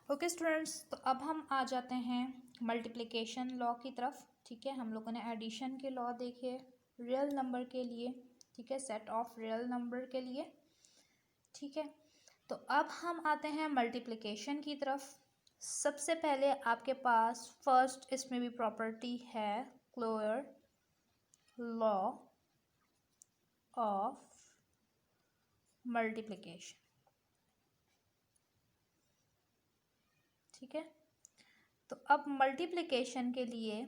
Okay students, तो अब हम आ जाते हैं मल्टीप्लिकेशन लॉ की तरफ। ठीक है, हम लोगों ने एडिशन के लॉ देखे रियल नंबर के लिए, ठीक है, सेट ऑफ रियल नंबर के लिए। ठीक है, तो अब हम आते हैं मल्टीप्लिकेशन की तरफ। सबसे पहले आपके पास फर्स्ट इसमें भी प्रॉपर्टी है क्लोयर लॉ ऑफ मल्टीप्लिकेशन। ठीक है, तो अब मल्टीप्लिकेशन के लिए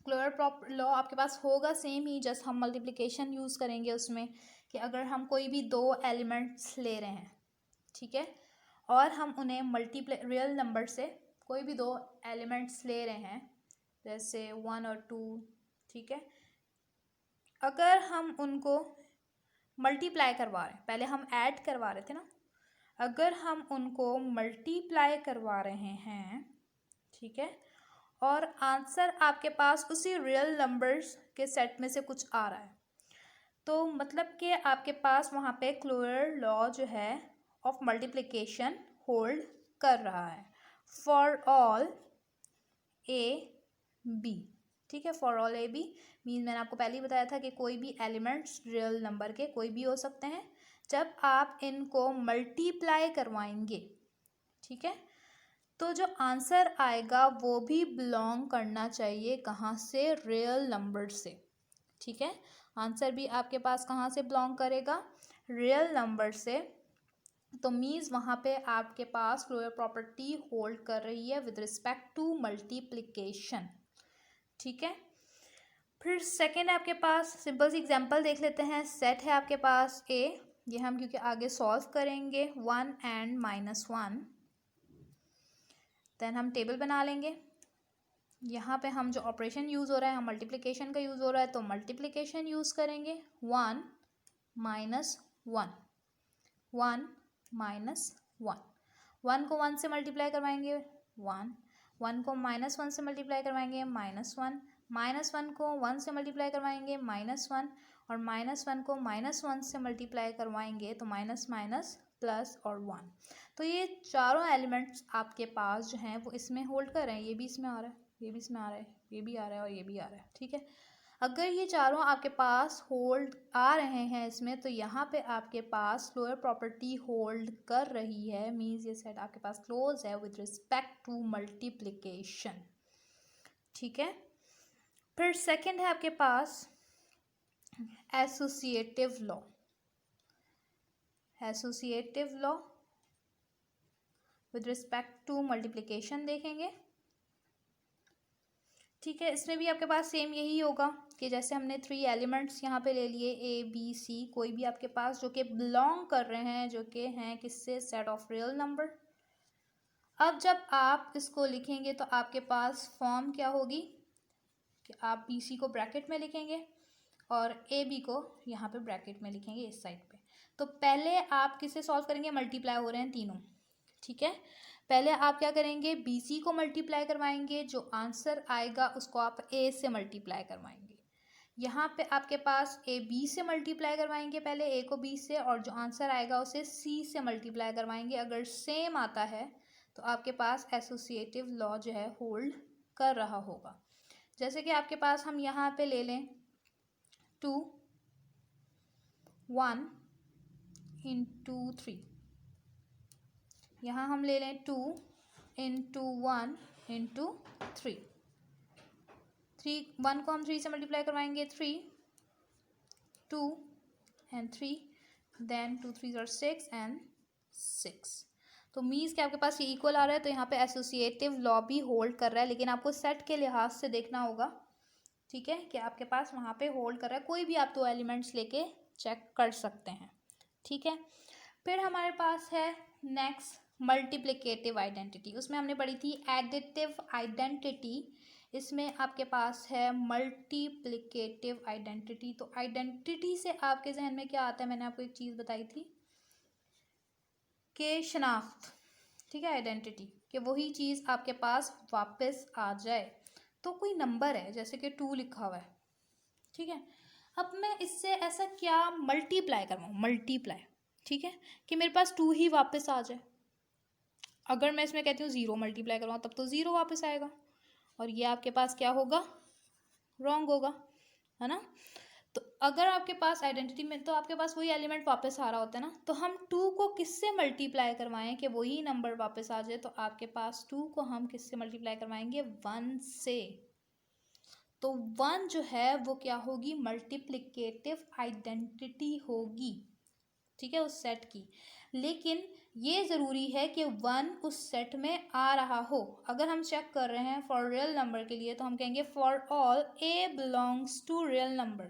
क्लोयर लॉ आपके पास होगा सेम ही, जस्ट हम मल्टीप्लिकेशन यूज़ करेंगे उसमें कि अगर हम कोई भी दो एलिमेंट्स ले रहे हैं, ठीक है, और हम उन्हें मल्टीप्लाई रियल नंबर से कोई भी दो एलिमेंट्स ले रहे हैं जैसे 1 और 2, ठीक है, अगर हम उनको मल्टीप्लाई करवा रहे हैं, पहले हम ऐड करवा रहे थे ना, अगर हम उनको मल्टीप्लाई करवा रहे हैं, ठीक है, और आंसर आपके पास उसी रियल नंबर्स के सेट में से कुछ आ रहा है, तो मतलब कि आपके पास वहाँ पे क्लोयर लॉ जो है ऑफ मल्टीप्लिकेशन होल्ड कर रहा है फॉर ऑल ए बी। ठीक है, for all A B mean मैंने आपको पहले ही बताया था कि कोई भी एलिमेंट्स रियल नंबर के कोई भी हो सकते हैं जब आप इनको मल्टीप्लाई करवाएंगे, ठीक है, तो जो आंसर आएगा वो भी बिलोंग करना चाहिए कहाँ से, रियल नंबर से। ठीक है, आंसर भी आपके पास कहाँ से बिलोंग करेगा, रियल नंबर से। तो मीन्स वहाँ पे आपके पास क्लोयर प्रॉपर्टी होल्ड कर रही है विद रिस्पेक्ट टू मल्टीप्लिकेशन। ठीक है, फिर सेकेंड है आपके पास, सिंपल सी एग्जांपल देख लेते हैं। सेट है आपके पास ए, ये हम क्योंकि आगे सॉल्व करेंगे 1 and -1, देन हम टेबल बना लेंगे। यहाँ पे हम जो ऑपरेशन यूज़ हो रहा है, हम मल्टीप्लिकेशन का यूज़ हो रहा है तो मल्टीप्लिकेशन यूज़ करेंगे 1 - 1, 1 - 1, 1 को 1 से मल्टीप्लाई करवाएंगे 1, 1 को -1 से मल्टीप्लाई करवाएंगे -1, -1 को 1 से मल्टीप्लाई करवाएंगे -1, और -1 को -1 से मल्टीप्लाई करवाएंगे तो माइनस माइनस प्लस और 1। तो ये चारों एलिमेंट्स आपके पास जो हैं वो इसमें होल्ड कर रहे हैं, ये भी इसमें आ रहा है, ये भी इसमें आ रहा है, ये भी आ रहा है और ये भी आ रहा है। ठीक है, अगर ये चारों आपके पास होल्ड आ रहे हैं इसमें, तो यहाँ पे आपके पास क्लोयर प्रॉपर्टी होल्ड कर रही है, मीन्स ये सेट आपके पास क्लोज है विद रिस्पेक्ट टू मल्टीप्लिकेशन। ठीक है, फिर सेकंड है आपके पास associative law. Associative law with respect to multiplication देखेंगे। ठीक है, इसमें भी आपके पास सेम यही होगा कि जैसे हमने 3 एलिमेंट्स यहाँ पे ले लिए ए बी सी, कोई भी आपके पास जो कि बिलोंग कर रहे हैं, जो कि हैं किससे, सेट ऑफ रियल नंबर। अब जब आप इसको लिखेंगे तो आपके पास फॉर्म क्या होगी कि आप बी सी को ब्रैकेट में लिखेंगे और ए बी को यहाँ पे ब्रैकेट में लिखेंगे इस साइड पे। तो पहले आप किससे सॉल्व करेंगे, मल्टीप्लाई हो रहे हैं तीनों। ठीक है, पहले आप क्या करेंगे, बी सी को मल्टीप्लाई करवाएंगे, जो आंसर आएगा उसको आप ए से मल्टीप्लाई करवाएंगे। यहाँ पे आपके पास ए बी से मल्टीप्लाई करवाएंगे, पहले ए को बी से, और जो आंसर आएगा उसे सी से मल्टीप्लाई करवाएंगे। अगर सेम आता है तो आपके पास एसोसिएटिव लॉ जो है होल्ड कर रहा होगा। जैसे कि आपके पास हम यहाँ पे ले लें 2 1 into 3, यहाँ हम ले लें 2 into 1 into 3, 1 को हम 3 से मल्टीप्लाई करवाएंगे 3, 2 and 3, देन 2 3 are 6 and 6। तो मीन्स कि आपके पास ये इक्वल आ रहा है, तो यहाँ पे एसोसिएटिव लॉ भी होल्ड कर रहा है, लेकिन आपको सेट के लिहाज से देखना होगा। ठीक है, कि आपके पास वहाँ पे होल्ड कर रहा है, कोई भी आप दो एलिमेंट्स लेके चेक कर सकते हैं। ठीक है, फिर हमारे पास है नेक्स्ट मल्टीप्लिकेटिव आइडेंटिटी। उसमें हमने पढ़ी थी एडिटिव आइडेंटिटी, इसमें आपके पास है मल्टीप्लिकेटिव आइडेंटिटी। तो आइडेंटिटी से आपके जहन में क्या आता है, मैंने आपको एक चीज़ बताई थी कि शनाख्त। ठीक है, आइडेंटिटी कि वही चीज़ आपके पास वापस आ जाए। तो कोई नंबर है जैसे कि 2 लिखा हुआ है, ठीक है, अब मैं इससे ऐसा क्या मल्टीप्लाई करवाऊँ, मल्टीप्लाई, ठीक है, कि मेरे पास 2 ही वापस आ जाए। अगर मैं इसमें कहती हूँ 0 मल्टीप्लाई करवाऊँ तब तो 0 वापस आएगा, और ये आपके पास क्या होगा, रॉन्ग होगा, है ना। तो अगर आपके पास आइडेंटिटी में तो आपके पास वही एलिमेंट वापस आ रहा होता है ना, तो हम 2 को किससे मल्टीप्लाई करवाएं कि वही नंबर वापस आ जाए, तो आपके पास 2 को हम किससे मल्टीप्लाई करवाएंगे, 1 से। तो 1 जो है वो क्या होगी, मल्टीप्लिकेटिव आइडेंटिटी होगी, ठीक है, उस सेट की। लेकिन ये ज़रूरी है कि 1 उस सेट में आ रहा हो। अगर हम चेक कर रहे हैं फॉर रियल नंबर के लिए तो हम कहेंगे for all A belongs to real number,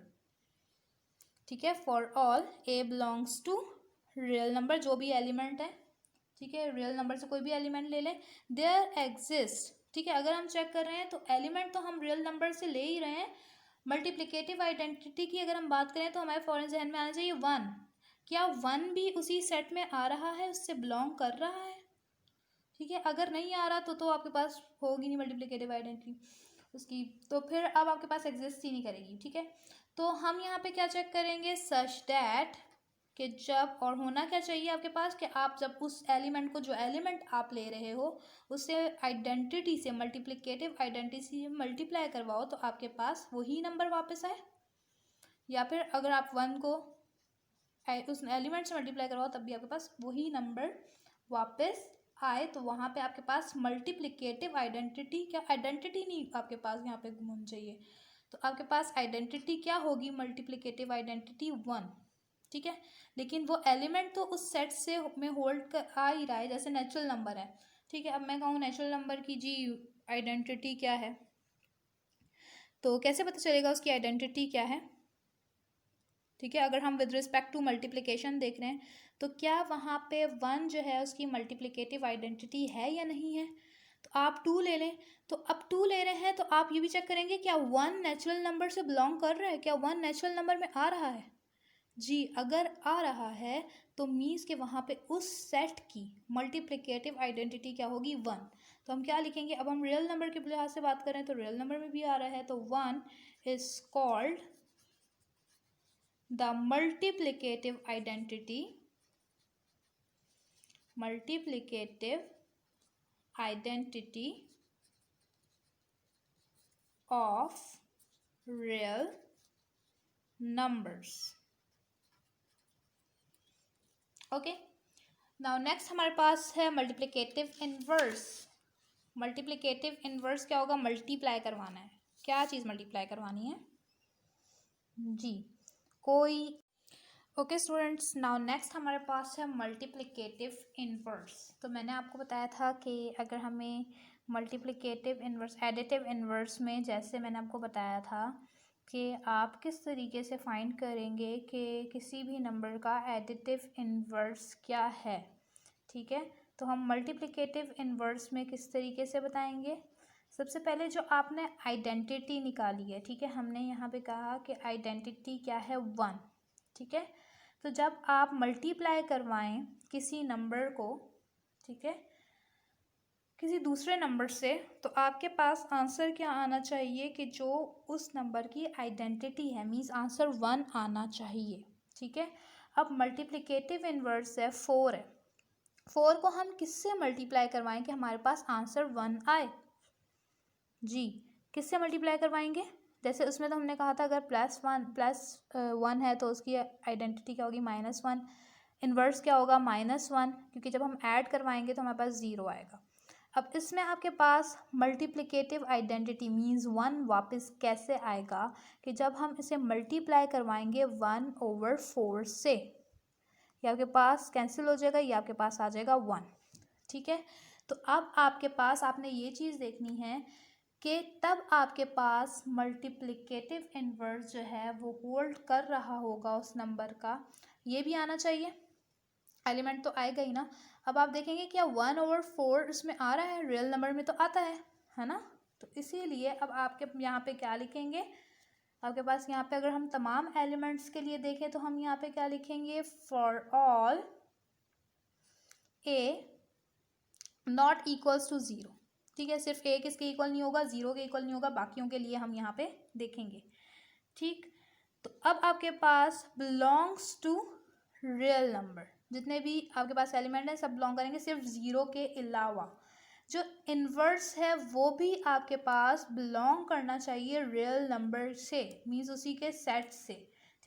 ठीक है, for all A belongs to real number, जो भी एलिमेंट है, ठीक है, रियल नंबर से कोई भी एलिमेंट ले लें, देयर एग्जिस्ट, ठीक है। अगर हम चेक कर रहे हैं तो एलिमेंट तो हम रियल नंबर से ले ही रहे हैं। मल्टीप्लिकेटिव आइडेंटिटी की अगर हम बात करें तो हमारे फौरन जहन में आना चाहिए 1, क्या 1 भी उसी सेट में आ रहा है, उससे बिलोंग कर रहा है, ठीक है। अगर नहीं आ रहा तो आपके पास होगी नहीं मल्टीप्लिकेटिव आइडेंटिटी उसकी, तो फिर अब आपके पास एग्जिस्ट ही नहीं करेगी, ठीक है। तो हम यहाँ पे क्या चेक करेंगे, सच दैट, कि जब, और होना क्या चाहिए आपके पास, कि आप जब उस एलिमेंट को, जो एलिमेंट आप ले रहे हो उससे आइडेंटिटी से, मल्टीप्लिकेटिव आइडेंटिटी से मल्टीप्लाई करवाओ तो आपके पास वही नंबर वापस आए, या फिर अगर आप 1 को उस एलिमेंट से मल्टीप्लाई करवाओ तब भी आपके पास वही नंबर वापस आए, तो वहाँ पे आपके पास मल्टीप्लिकेटिव आइडेंटिटी, क्या आइडेंटिटी नहीं आपके पास यहाँ पे होनी चाहिए, तो आपके पास आइडेंटिटी क्या होगी, मल्टीप्लिकेटिव आइडेंटिटी 1, ठीक है। लेकिन वो एलिमेंट तो उस सेट से में होल्ड कर आ ही रहा है, जैसे नेचुरल नंबर है, ठीक है। अब मैं कहूँ नेचुरल नंबर की जी आइडेंटिटी क्या है, तो कैसे पता चलेगा उसकी आइडेंटिटी क्या है, ठीक है। अगर हम विद रिस्पेक्ट टू मल्टीप्लिकेशन देख रहे हैं तो क्या वहाँ पे 1 जो है उसकी मल्टीप्लिकेटिव आइडेंटिटी है या नहीं है, तो आप 2 ले लें, तो अब 2 ले रहे हैं तो आप ये भी चेक करेंगे क्या 1 नेचुरल नंबर से बिलोंग कर रहा है, क्या 1 नेचुरल नंबर में आ रहा है, जी अगर आ रहा है तो मीन्स के वहाँ पे उस सेट की मल्टीप्लिकेटिव आइडेंटिटी क्या होगी, 1। तो हम क्या लिखेंगे, अब हम रियल नंबर के लिहाज से बात करें तो रियल नंबर में भी आ रहा है, तो 1 is called the multiplicative identity of real numbers, okay. Now next हमारे पास है मल्टीप्लिकेटिव इनवर्स। मल्टीप्लिकेटिव इनवर्स क्या होगा, मल्टीप्लाई करवाना है, क्या चीज़ मल्टीप्लाई करवानी है, जी कोई, ओके स्टूडेंट्स। नाउ नेक्स्ट हमारे पास है मल्टीप्लिकेटिव इनवर्स। तो मैंने आपको बताया था कि अगर हमें मल्टीप्लिकेटिव इनवर्स, एडिटिव इनवर्स में, जैसे मैंने आपको बताया था कि आप किस तरीके से फाइंड करेंगे कि किसी भी नंबर का एडिटिव इनवर्स क्या है, ठीक है। तो हम मल्टीप्लिकेटिव इनवर्स में किस तरीके से बताएंगे, सबसे पहले जो आपने आइडेंटिटी निकाली है, ठीक है, हमने यहाँ पे कहा कि आइडेंटिटी क्या है, 1, ठीक है। तो जब आप मल्टीप्लाई करवाएं किसी नंबर को, ठीक है, किसी दूसरे नंबर से, तो आपके पास आंसर क्या आना चाहिए कि जो उस नंबर की आइडेंटिटी है, मीन्स आंसर 1 आना चाहिए, ठीक है। अब मल्टीप्लिकेटिव इनवर्स है 4 है, 4 को हम किससे मल्टीप्लाई करवाएं कि हमारे पास आंसर 1 आए, जी किससे मल्टीप्लाई करवाएंगे, जैसे उसमें तो हमने कहा था अगर +1 है तो उसकी आइडेंटिटी क्या होगी, -1, इन्वर्स क्या होगा, -1, क्योंकि जब हम ऐड करवाएंगे तो हमारे पास 0 आएगा। अब इसमें आपके पास मल्टीप्लिकेटिव आइडेंटिटी मीन्स 1 वापस कैसे आएगा कि जब हम इसे मल्टीप्लाई करवाएंगे 1/4 से, ये आपके पास कैंसिल हो जाएगा, ये आपके पास आ जाएगा 1, ठीक है। तो अब आपके पास, आपने ये चीज़ देखनी है कि तब आपके पास मल्टीप्लिकेटिव इनवर्स जो है वो होल्ड कर रहा होगा उस नंबर का, ये भी आना चाहिए, एलिमेंट तो आएगा ही ना। अब आप देखेंगे क्या 1/4 इसमें आ रहा है, रियल नंबर में तो आता है ना। तो इसीलिए अब आपके यहाँ पे क्या लिखेंगे, आपके पास यहाँ पे अगर हम तमाम एलिमेंट्स के लिए देखें तो हम यहाँ पे क्या लिखेंगे, for all A not equals to 0, ठीक है। सिर्फ ए किसके इक्वल नहीं होगा, 0 के इक्वल नहीं होगा, बाकियों के लिए हम यहाँ पे देखेंगे, ठीक। तो अब आपके पास बिलोंग्स टू रियल नंबर, जितने भी आपके पास एलिमेंट हैं सब बिलोंग करेंगे सिर्फ ज़ीरो के अलावा। जो इन्वर्स है वो भी आपके पास बिलोंग करना चाहिए रियल नंबर से, मीन्स उसी के सेट से,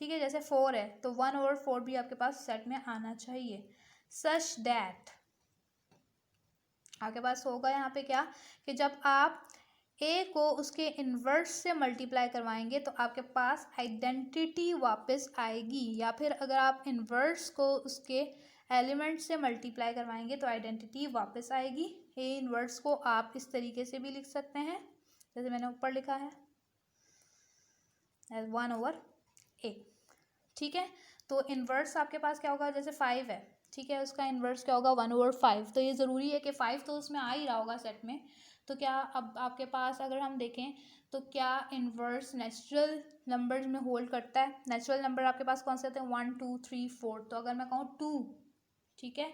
ठीक है। जैसे 4 है तो 1/4 भी आपके पास सेट में आना चाहिए। सच दैट आपके पास होगा यहाँ पे क्या कि जब आप ए को उसके इन्वर्स से मल्टीप्लाई करवाएंगे तो आपके पास आइडेंटिटी वापस आएगी, या फिर अगर आप इन्वर्स को उसके एलिमेंट से मल्टीप्लाई करवाएंगे तो आइडेंटिटी वापस आएगी। ए इन्वर्स को आप इस तरीके से भी लिख सकते हैं जैसे मैंने ऊपर लिखा है 1/a, ठीक है। तो इन्वर्स आपके पास क्या होगा, जैसे 5 है, ठीक है, उसका इन्वर्स क्या होगा 1/5। तो ये ज़रूरी है कि 5 तो उसमें आ ही रहा होगा सेट में। तो क्या अब आपके पास अगर हम देखें तो क्या इन्वर्स नेचुरल नंबर्स में होल्ड करता है? नेचुरल नंबर आपके पास कौन से होते हैं 1 2 3 4। तो अगर मैं कहूँ 2, ठीक है,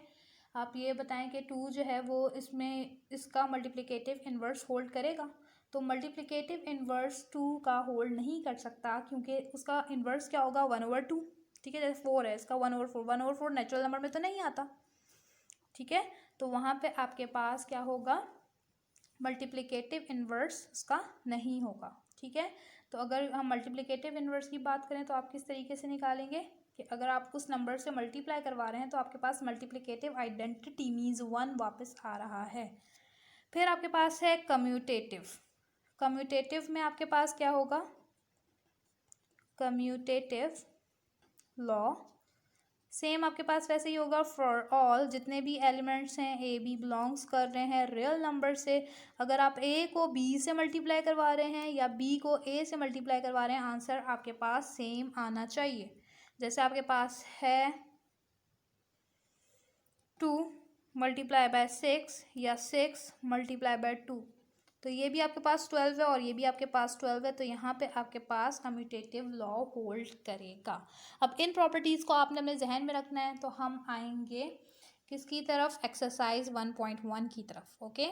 आप ये बताएं कि 2 जो है वो इसमें इसका मल्टीप्लिकेटिव इन्वर्स होल्ड करेगा? तो मल्टीप्लिकेटिव इन्वर्स 2 का होल्ड नहीं कर सकता क्योंकि उसका इन्वर्स क्या होगा 1/2, ठीक है। जैसे 4 है इसका 1/4, 1/4 नेचुरल नंबर में तो नहीं आता, ठीक है। तो वहाँ पे आपके पास क्या होगा, मल्टीप्लिकेटिव इन्वर्स उसका नहीं होगा, ठीक है। तो अगर हम मल्टीप्लिकेटिव इन्वर्स की बात करें तो आप किस तरीके से निकालेंगे कि अगर आप उस नंबर से मल्टीप्लाई करवा रहे हैं तो आपके पास मल्टीप्लिकेटिव आइडेंटिटी मीन्स 1 वापस आ रहा है। फिर आपके पास है कम्यूटेटिव। कम्यूटेटिव में आपके पास क्या होगा, कम्यूटेटिव लॉ सेम आपके पास वैसे ही होगा फॉर ऑल जितने भी एलिमेंट्स हैं ए बी बिलोंग्स कर रहे हैं रियल नंबर से। अगर आप ए को बी से मल्टीप्लाई करवा रहे हैं या बी को ए से मल्टीप्लाई करवा रहे हैं, आंसर आपके पास सेम आना चाहिए। जैसे आपके पास है 2 मल्टीप्लाई बाय 6 या 6 मल्टीप्लाई बाय 2, तो ये भी आपके पास 12 है और ये भी आपके पास 12 है। तो यहाँ पे आपके पास कम्यूटेटिव लॉ होल्ड करेगा। अब इन प्रॉपर्टीज़ को आपने अपने जहन में रखना है। तो हम आएंगे किसकी तरफ, एक्सरसाइज 1.1 की तरफ, ओके।